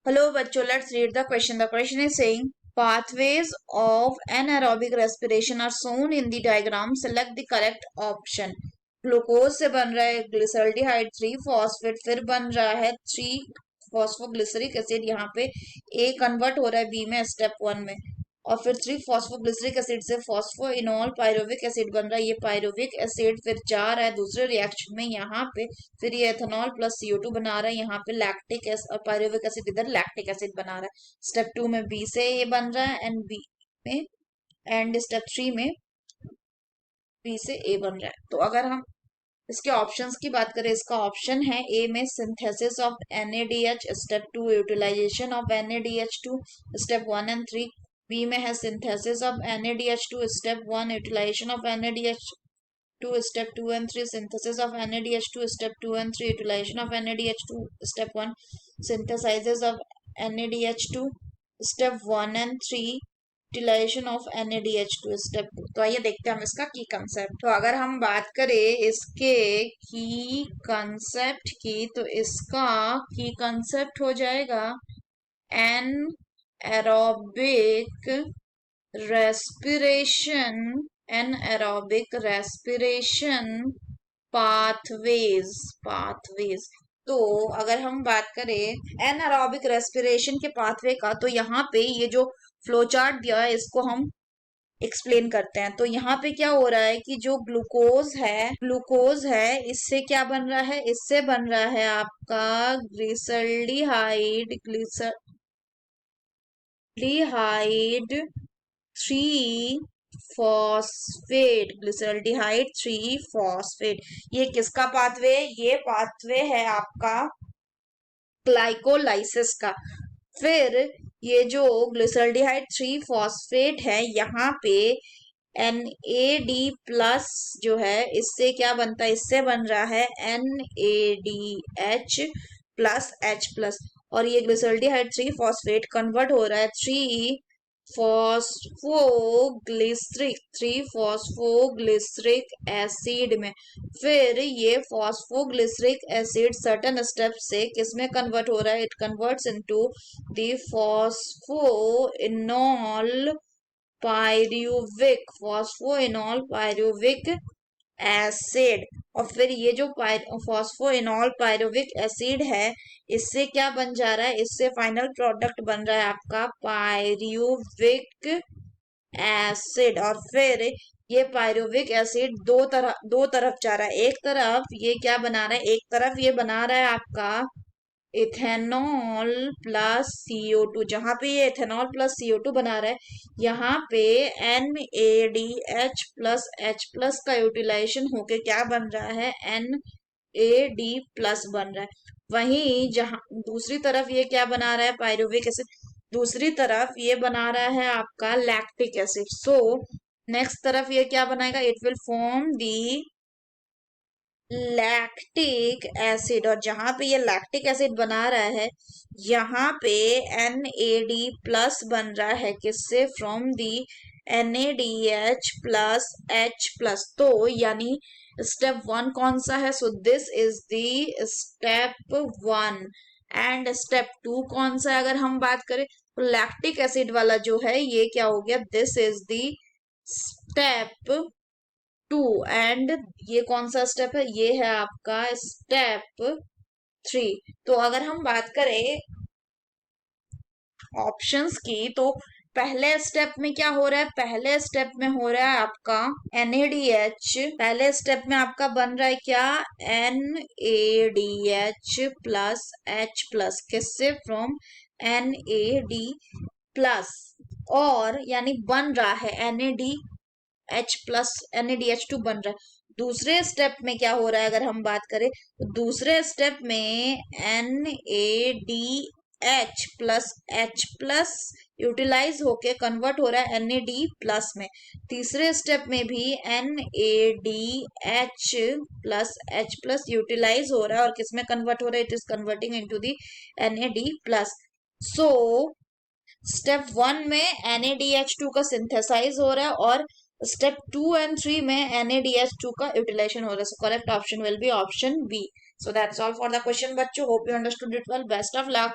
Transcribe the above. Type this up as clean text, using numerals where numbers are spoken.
Hello, bachcho. Let's read the question. The question is saying pathways of anaerobic respiration are shown in the diagram. Select the correct option. Glucose से बन रहा है glyceraldehyde 3 phosphate, फिर बन रहा है 3 phosphoglyceric acid. यहाँ पे ए कन्वर्ट हो रहा है बी में स्टेप 1 में, और फिर 3 फॉस्फोग्लिसरिक एसिड से फॉस्फोइनोल पायरोविक एसिड बन रहा है। ये पायरोविक एसिड फिर जा रहा है दूसरे रिएक्शन में यहाँ पे, फिर ये एथेनॉल प्लस CO2 बना रहा है। यहाँ पे लैक्टिक एसिड और पायरोविक एसिड इधर लैक्टिक एसिड बना रहा है। स्टेप 2 में बी से ये बन रहा है एंड बी में, एंड स्टेप 3 में बी से ए बन रहा है। तो अगर हम इसके ऑप्शंस की बात करें, इसका ऑप्शन है ए में synthesis of NADH, step 2 utilization of NADH2, step 1 and 3। B में है synthesis of NADH2, step 1 utilization of NADH2, step 2 and 3 synthesis of NADH2, step 2 and 3 utilization of NADH2, step 1 synthesizes of NADH2, step 1 and 3 utilization of NADH2, step 2। तो आइए देखते हैं हम इसका की concept. तो अगर हम बात करें इसके की कंसेप्ट की, तो इसका की कंसेप्ट हो जाएगा an aerobic respiration, anaerobic respiration pathways. तो अगर हम बात करें एनारोबिक रेस्पिरेशन के पाथवे का, तो यहाँ पे ये जो फ्लो चार्ट दिया है इसको हम एक्सप्लेन करते हैं। तो यहाँ पे क्या हो रहा है कि जो ग्लूकोज है इससे क्या बन रहा है, इससे बन रहा है आपका ग्लिसरल्डिहाइड 3 फॉस्फेट, ग्लिसरल्डिहाइड 3 फॉस्फेट। ये किसका पाथवे? ये पाथवे है आपका ग्लाइकोलाइसिस का। फिर ये जो ग्लिसरल्डिहाइड 3 फॉस्फेट है, यहाँ पे NAD प्लस जो है इससे क्या बनता है, इससे बन रहा है NADH प्लस H प्लस, और ये ग्लिसरल्डिहाइड 3 फॉस्फेट कन्वर्ट हो रहा है 3 फॉस्फोग्लिसरिक एसिड में। फिर ये फॉस्फोग्लिसरिक एसिड सर्टेन स्टेप से किस में कन्वर्ट हो रहा है, it converts into the phosphoenol pyruvic acid. और फिर ये जो फॉस्फोइनोल पायरुविक एसिड है इससे क्या बन जा रहा है, इससे फाइनल प्रोडक्ट बन रहा है आपका पायरुविक एसिड। और फिर ये पायरुविक एसिड दो तरफ जा रहा है। एक तरफ ये क्या बना रहा है, एक तरफ ये बना रहा है आपका इथेनॉल प्लस CO2। जहां पे ये इथेनॉल प्लस CO2 बना रहा है, यहाँ पे NADH प्लस H प्लस का यूटिलाइजेशन होके क्या बन रहा है, NAD प्लस बन रहा है। वहीं जहां दूसरी तरफ ये क्या बना रहा है, पायरुविक एसिड, दूसरी तरफ ये बना रहा है आपका लैक्टिक एसिड। सो नेक्स्ट तरफ ये क्या बनाएगा, it will form the lactic acid, और जहां पे ये लैक्टिक एसिड बना रहा है यहाँ पे NAD प्लस बन रहा है किससे, from the NADH plus H plus. तो यानी स्टेप 1 कौन सा है, so this is the step 1। And step 2 कौन सा है, अगर हम बात करें तो लैक्टिक एसिड वाला जो है ये क्या हो गया, this is the step 2। And ये कौन सा स्टेप है, ये है आपका स्टेप 3। तो अगर हम बात करें ऑप्शंस की, तो पहले स्टेप में क्या हो रहा है, पहले स्टेप में हो रहा है आपका NADH, पहले स्टेप में आपका बन रहा है क्या, NADH प्लस H प्लस, किससे, फ्रॉम NAD प्लस, और यानी बन रहा है NADH प्लस NADH2 बन रहा है। दूसरे स्टेप में क्या हो रहा है, अगर हम बात करें तो दूसरे स्टेप में NADH plus H plus utilize होके कन्वर्ट हो रहा है NAD प्लस में। तीसरे स्टेप में भी NADH plus H plus utilize हो रहा है और किसमें कन्वर्ट हो रहा है, it is converting into the NAD plus. So step 1 में NADH2 का सिंथेसाइज हो रहा है और स्टेप 2 एंड 3 में NADH2 का यूटिलाइजेशन हो रहा है। So correct option will be option B. So that's all for the question, बच्चों. Hope you understood it well. Best of luck.